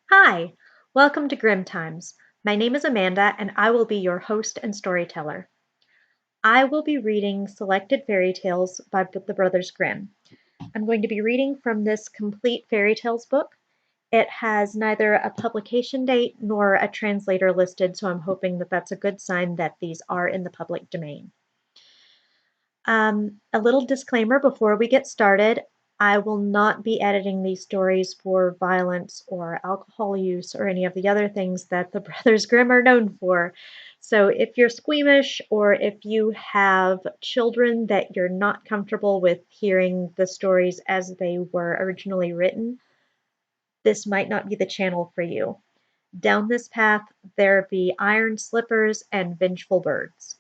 Hi, welcome to Grimm Times. My name is Amanda, and I will be your host and storyteller. I will be reading selected fairy tales by the Brothers Grimm. I'm going to be reading from this complete fairy tales book. It has neither a publication date nor a translator listed, so I'm hoping that that's a good sign that these are in the public domain. A little disclaimer before we get started. I will not be editing these stories for violence or alcohol use or any of the other things that the Brothers Grimm are known for. So if you're squeamish or if you have children that you're not comfortable with hearing the stories as they were originally written, this might not be the channel for you. Down this path, there be iron slippers and vengeful birds.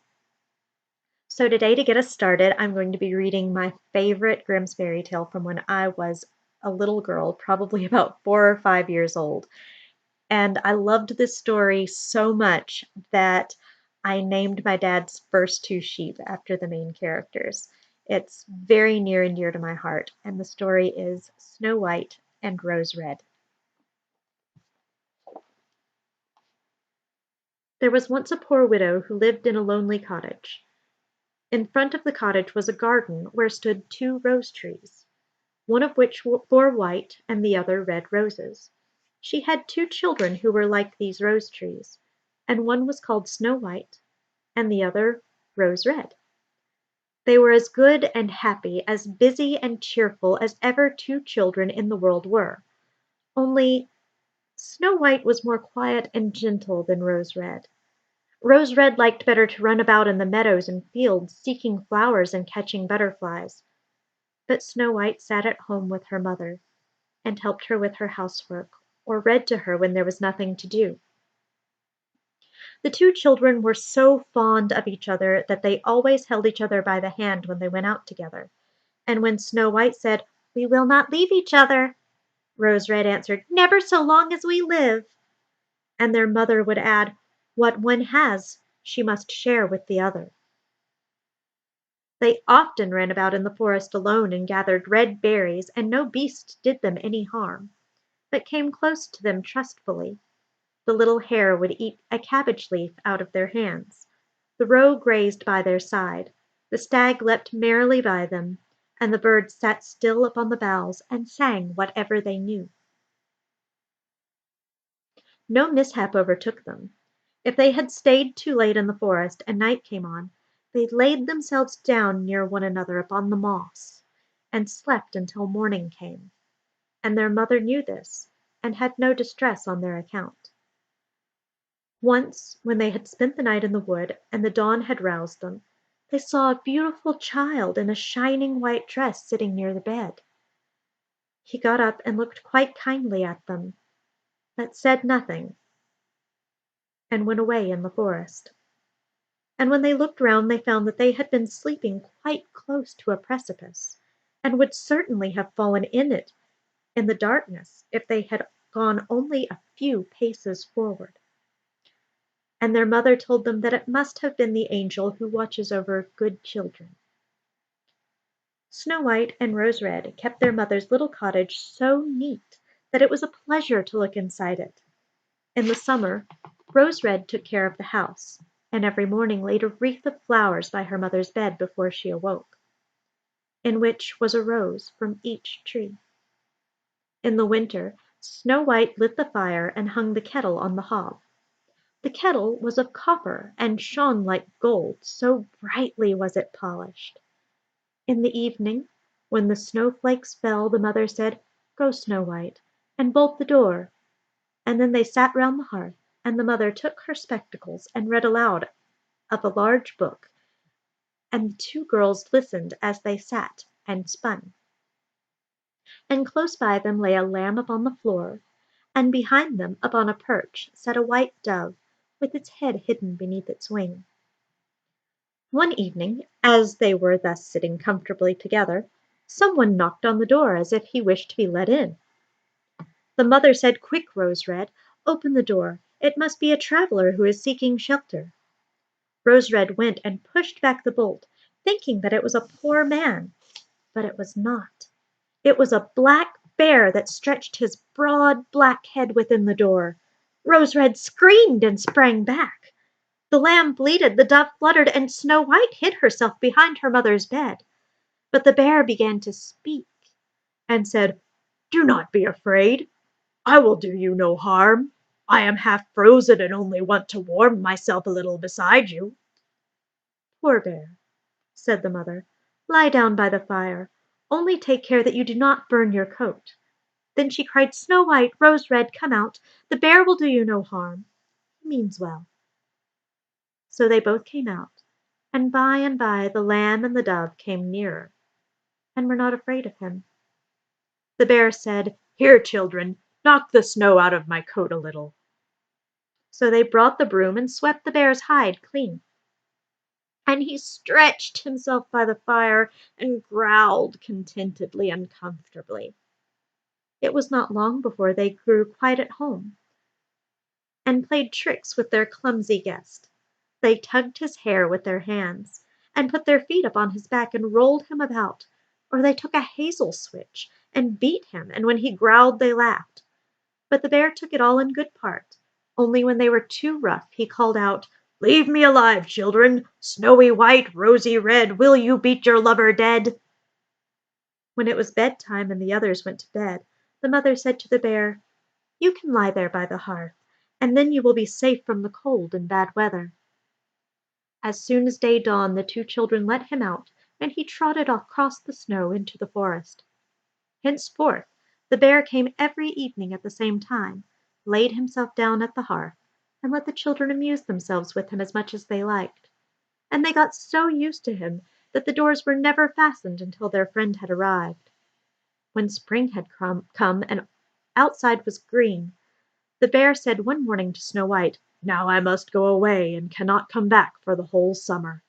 So today, to get us started, I'm going to be reading my favorite Grimm's fairy tale from when I was a little girl, probably about 4 or 5 years old. And I loved this story so much that I named my dad's first two sheep after the main characters. It's very near and dear to my heart, and the story is Snow White and Rose Red. There was once a poor widow who lived in a lonely cottage. In front of the cottage was a garden where stood two rose trees, one of which bore white and the other red roses. She had two children who were like these rose trees, and one was called Snow White, and the other Rose Red. They were as good and happy, as busy and cheerful as ever two children in the world were. Only Snow White was more quiet and gentle than Rose Red. Rose Red liked better to run about in the meadows and fields, seeking flowers and catching butterflies. But Snow White sat at home with her mother, and helped her with her housework, or read to her when there was nothing to do. The two children were so fond of each other that they always held each other by the hand when they went out together, and when Snow White said, "We will not leave each other," Rose Red answered, "Never so long as we live." And their mother would add, "What one has, she must share with the other." They often ran about in the forest alone and gathered red berries, and no beast did them any harm, but came close to them trustfully. The little hare would eat a cabbage leaf out of their hands, the roe grazed by their side, the stag leapt merrily by them, and the birds sat still upon the boughs and sang whatever they knew. No mishap overtook them. If they had stayed too late in the forest and night came on, they laid themselves down near one another upon the moss, and slept until morning came, and their mother knew this, and had no distress on their account. Once, when they had spent the night in the wood, and the dawn had roused them, they saw a beautiful child in a shining white dress sitting near the bed. He got up and looked quite kindly at them, but said nothing, and went away in the forest. And when they looked round they found that they had been sleeping quite close to a precipice, and would certainly have fallen in it in the darkness if they had gone only a few paces forward. And their mother told them that it must have been the angel who watches over good children. Snow White and Rose Red kept their mother's little cottage so neat that it was a pleasure to look inside it. In the summer, Rose Red took care of the house, and every morning laid a wreath of flowers by her mother's bed before she awoke, in which was a rose from each tree. In the winter, Snow White lit the fire and hung the kettle on the hob. The kettle was of copper and shone like gold, so brightly was it polished. In the evening, when the snowflakes fell, the mother said, "Go, Snow White, and bolt the door." And then they sat round the hearth, and the mother took her spectacles and read aloud of a large book, and the two girls listened as they sat and spun. And close by them lay a lamb upon the floor, and behind them upon a perch sat a white dove, with its head hidden beneath its wing. One evening, as they were thus sitting comfortably together, some one knocked on the door as if he wished to be let in. The mother said, "Quick, Rose Red, open the door. It must be a traveller who is seeking shelter." Rose Red went and pushed back the bolt, thinking that it was a poor man, but it was not. It was a black bear that stretched his broad black head within the door. Rose Red screamed and sprang back. The lamb bleated, the dove fluttered, and Snow White hid herself behind her mother's bed. But the bear began to speak, and said, "Do not be afraid. I will do you no harm. I am half frozen and only want to warm myself a little beside you." "Poor bear," said the mother, "lie down by the fire. Only take care that you do not burn your coat." Then she cried, "Snow White, Rose Red, come out. The bear will do you no harm. He means well." So they both came out, and by the lamb and the dove came nearer, and were not afraid of him. The bear said, "Here, children, knock the snow out of my coat a little." So they brought the broom and swept the bear's hide clean. And he stretched himself by the fire and growled contentedly and comfortably. It was not long before they grew quite at home, and played tricks with their clumsy guest. They tugged his hair with their hands, and put their feet upon his back and rolled him about, or they took a hazel switch and beat him, and when he growled they laughed. But the bear took it all in good part, only when they were too rough he called out, "Leave me alive, children! Snowy White, Rosy Red, will you beat your lover dead?" When it was bedtime and the others went to bed, the mother said to the bear, "You can lie there by the hearth, and then you will be safe from the cold and bad weather." As soon as day dawned the two children let him out, and he trotted across the snow into the forest. Henceforth the bear came every evening at the same time, laid himself down at the hearth, and let the children amuse themselves with him as much as they liked. And they got so used to him that the doors were never fastened until their friend had arrived. When spring had come and outside was green, the bear said one morning to Snow White, "Now I must go away and cannot come back for the whole summer."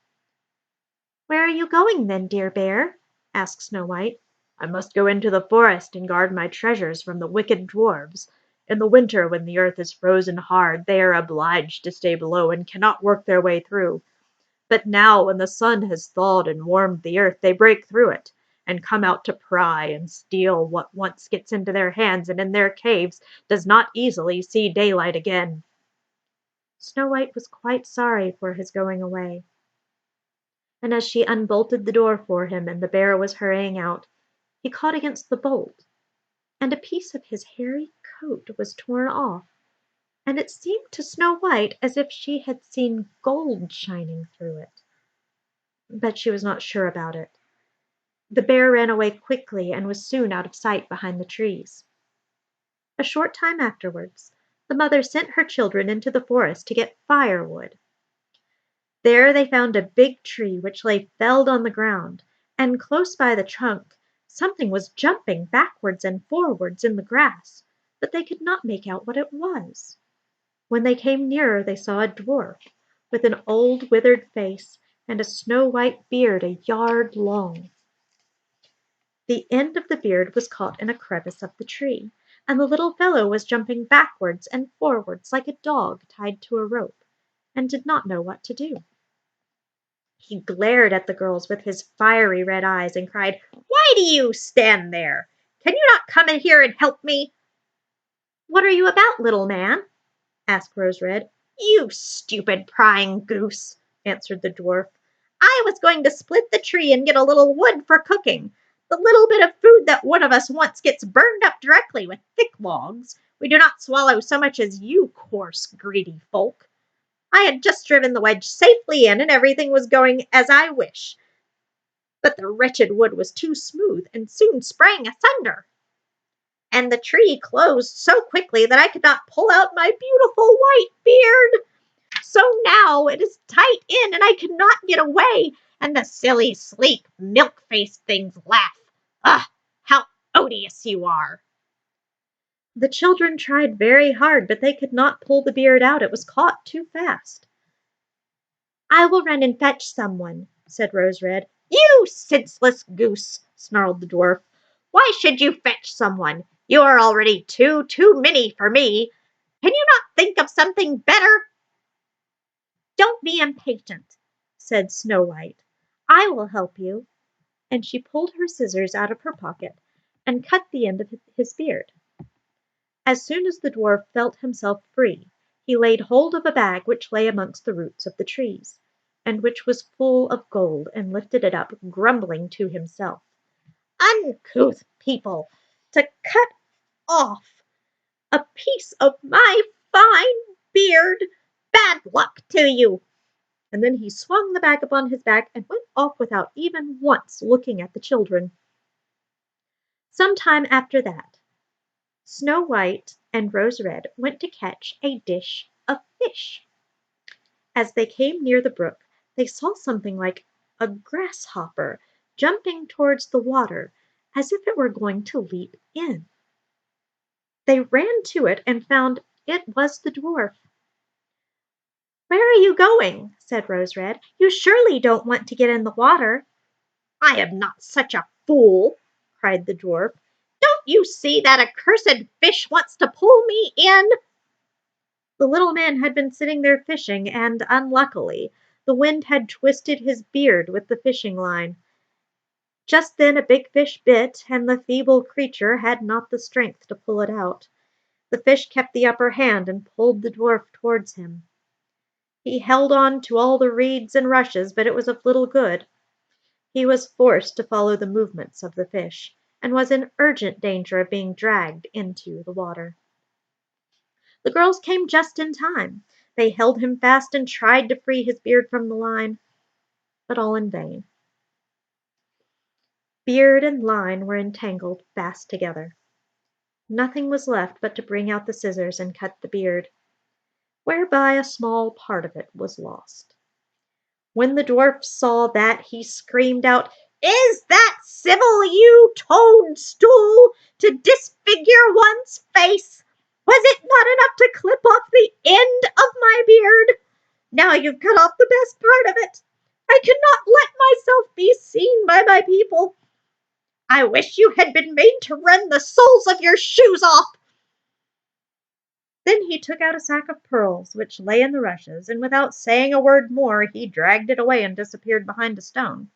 "Where are you going then, dear bear?" asked Snow White. "I must go into the forest and guard my treasures from the wicked dwarfs. In the winter, when the earth is frozen hard, they are obliged to stay below and cannot work their way through. But now, when the sun has thawed and warmed the earth, they break through it, and come out to pry and steal what once gets into their hands and in their caves does not easily see daylight again." Snow White was quite sorry for his going away, and as she unbolted the door for him and the bear was hurrying out, he caught against the bolt, and a piece of his hairy coat was torn off, and it seemed to Snow White as if she had seen gold shining through it. But she was not sure about it. The bear ran away quickly and was soon out of sight behind the trees. A short time afterwards, the mother sent her children into the forest to get firewood. There they found a big tree which lay felled on the ground, and close by the trunk something was jumping backwards and forwards in the grass, but they could not make out what it was. When they came nearer they saw a dwarf, with an old withered face and a snow-white beard a yard long. The end of the beard was caught in a crevice of the tree, and the little fellow was jumping backwards and forwards like a dog tied to a rope, and did not know what to do. He glared at the girls with his fiery red eyes and cried, "Why do you stand there? Can you not come in here and help me?" "What are you about, little man?" asked Rose Red. "You stupid prying goose," answered the dwarf. "I was going to split the tree and get a little wood for cooking. The little bit of food that one of us wants gets burned up directly with thick logs. We do not swallow so much as you coarse, greedy folk. I had just driven the wedge safely in, and everything was going as I wish. But the wretched wood was too smooth, and soon sprang asunder. And the tree closed so quickly that I could not pull out my beautiful white beard. So now it is tight in, and I cannot get away, and the silly, sleek, milk-faced things laugh. Ah, how odious you are!" The children tried very hard, but they could not pull the beard out. It was caught too fast. "I will run and fetch someone," said Rose Red. "You senseless goose," snarled the dwarf. "Why should you fetch someone? You are already too many for me. Can you not think of something better?" "Don't be impatient," said Snow White. "I will help you." And she pulled her scissors out of her pocket and cut the end of his beard. As soon as the dwarf felt himself free, he laid hold of a bag which lay amongst the roots of the trees, and which was full of gold, and lifted it up, grumbling to himself. Uncouth people, to cut off a piece of my fine beard! Bad luck to you! And then he swung the bag upon his back and went off without even once looking at the children. Some time after that, Snow White and Rose Red went to catch a dish of fish. As they came near the brook, they saw something like a grasshopper jumping towards the water as if it were going to leap in. They ran to it and found it was the dwarf. "Where are you going?" said Rose Red. "You surely don't want to get in the water." "I am not such a fool," cried the dwarf. "Don't you see that accursed fish wants to pull me in?" The little man had been sitting there fishing, and, unluckily, the wind had twisted his beard with the fishing line. Just then a big fish bit, and the feeble creature had not the strength to pull it out. The fish kept the upper hand and pulled the dwarf towards him. He held on to all the reeds and rushes, but it was of little good. He was forced to follow the movements of the fish, and was in urgent danger of being dragged into the water. The girls came just in time. They held him fast and tried to free his beard from the line, but all in vain. Beard and line were entangled fast together. Nothing was left but to bring out the scissors and cut the beard, whereby a small part of it was lost. When the dwarf saw that, he screamed out, "Is that civil, you toadstool, to disfigure one's face? Was it not enough to clip off the end of my beard? Now you've cut off the best part of it. I cannot let myself be seen by my people. I wish you had been made to rend the soles of your shoes off." Then he took out a sack of pearls which lay in the rushes, and without saying a word more, he dragged it away and disappeared behind a stone.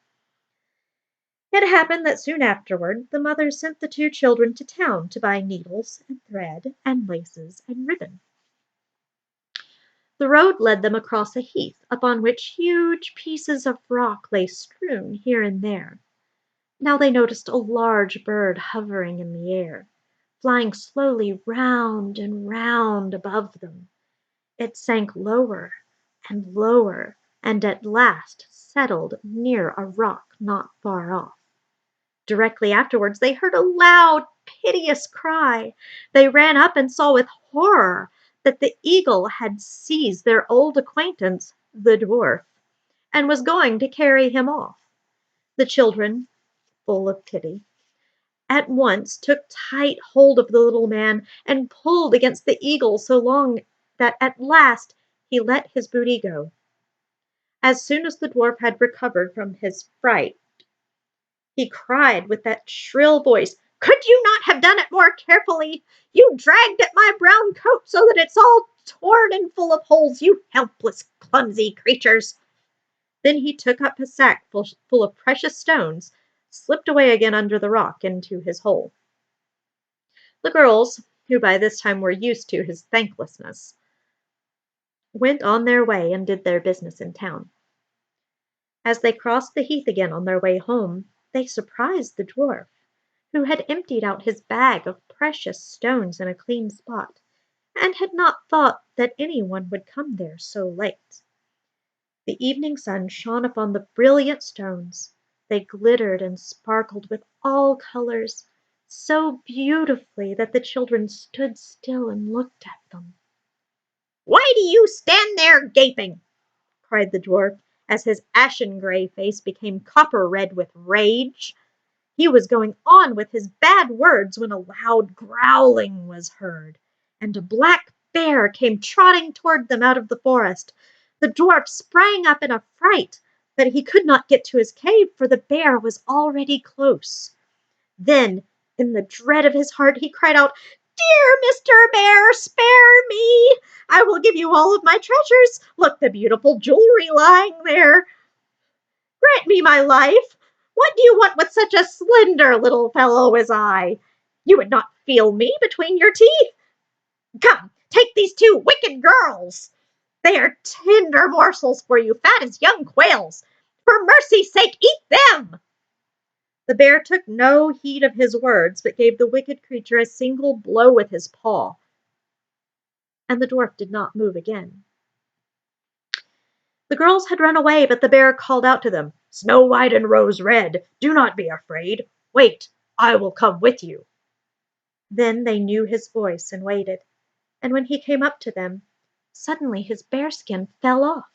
It happened that soon afterward the mother sent the two children to town to buy needles and thread and laces and ribbon. The road led them across a heath upon which huge pieces of rock lay strewn here and there. Now they noticed a large bird hovering in the air, flying slowly round and round above them. It sank lower and lower, and at last settled near a rock not far off. Directly afterwards they heard a loud, piteous cry. They ran up and saw with horror that the eagle had seized their old acquaintance, the dwarf, and was going to carry him off. The children, full of pity, at once took tight hold of the little man and pulled against the eagle so long that at last he let his booty go. As soon as the dwarf had recovered from his fright, he cried with that shrill voice, "Could you not have done it more carefully? You dragged at my brown coat so that it's all torn and full of holes, you helpless, clumsy creatures." Then he took up his sack full of precious stones, slipped away again under the rock into his hole. The girls, who by this time were used to his thanklessness, went on their way and did their business in town. As they crossed the heath again on their way home, they surprised the dwarf, who had emptied out his bag of precious stones in a clean spot, and had not thought that any one would come there so late. The evening sun shone upon the brilliant stones. They glittered and sparkled with all colors, so beautifully that the children stood still and looked at them. "Why do you stand there gaping?" cried the dwarf, as his ashen-gray face became copper-red with rage. He was going on with his bad words when a loud growling was heard, and a black bear came trotting toward them out of the forest. The dwarf sprang up in a fright, but he could not get to his cave, for the bear was already close. Then, in the dread of his heart, he cried out, "Dear Mr. Bear, spare me! I will give you all of my treasures. Look, the beautiful jewelry lying there. Grant me my life. What do you want with such a slender little fellow as I? You would not feel me between your teeth. Come, take these two wicked girls. They are tender morsels for you, fat as young quails. For mercy's sake, eat them!" The bear took no heed of his words, but gave the wicked creature a single blow with his paw, and the dwarf did not move again. The girls had run away, but the bear called out to them, "Snow White and Rose Red, do not be afraid. Wait, I will come with you." Then they knew his voice and waited, and when he came up to them, suddenly his bearskin fell off,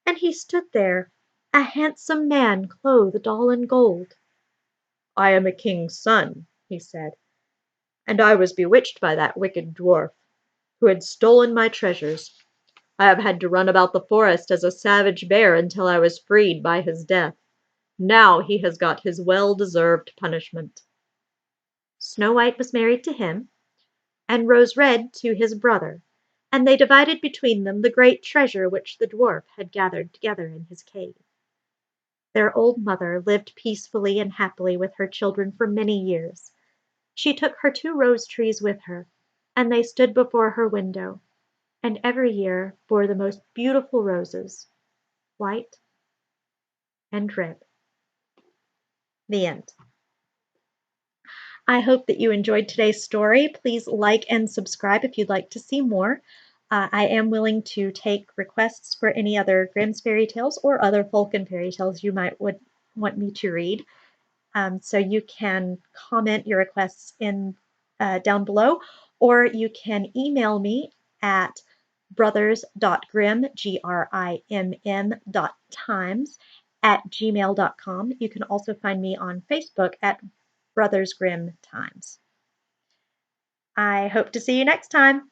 and he stood there, a handsome man clothed all in gold. "I am a king's son," he said, "and I was bewitched by that wicked dwarf, who had stolen my treasures. I have had to run about the forest as a savage bear until I was freed by his death. Now he has got his well-deserved punishment." Snow White was married to him, and Rose Red to his brother, and they divided between them the great treasure which the dwarf had gathered together in his cave. Their old mother lived peacefully and happily with her children for many years. She took her 2 rose trees with her, and they stood before her window, and every year bore the most beautiful roses, white and red. The end. I hope that you enjoyed today's story. Please like and subscribe if you'd like to see more. I am willing to take requests for any other Grimm's fairy tales or other folk and fairy tales you would want me to read. So you can comment your requests in down below, or you can email me at brothers.grimm, GRIMM.times @gmail.com. You can also find me on Facebook at Brothers Grimm Times. I hope to see you next time.